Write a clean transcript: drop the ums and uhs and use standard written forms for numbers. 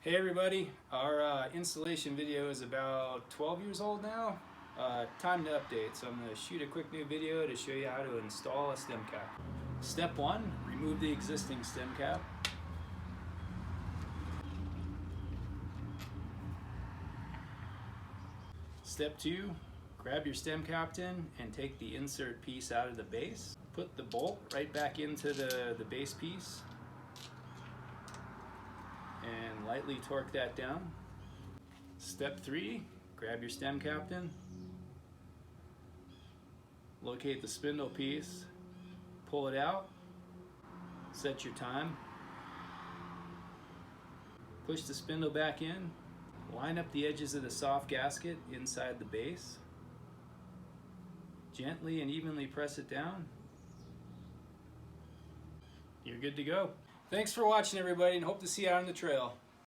Hey everybody, our installation video is about 12 years old now. Time to update, so I'm going to shoot a quick new video to show you how to install a stem cap. Step 1, remove the existing stem cap. Step 2, grab your stem cap in and take the insert piece out of the base. Put the bolt right back into the base piece and lightly torque that down. Step 3, grab your stem cap in, locate the spindle piece, pull it out, set your time, push the spindle back in, line up the edges of the soft gasket inside the base, gently and evenly press it down. You're good to go. Thanks for watching everybody, and hope to see you out on the trail.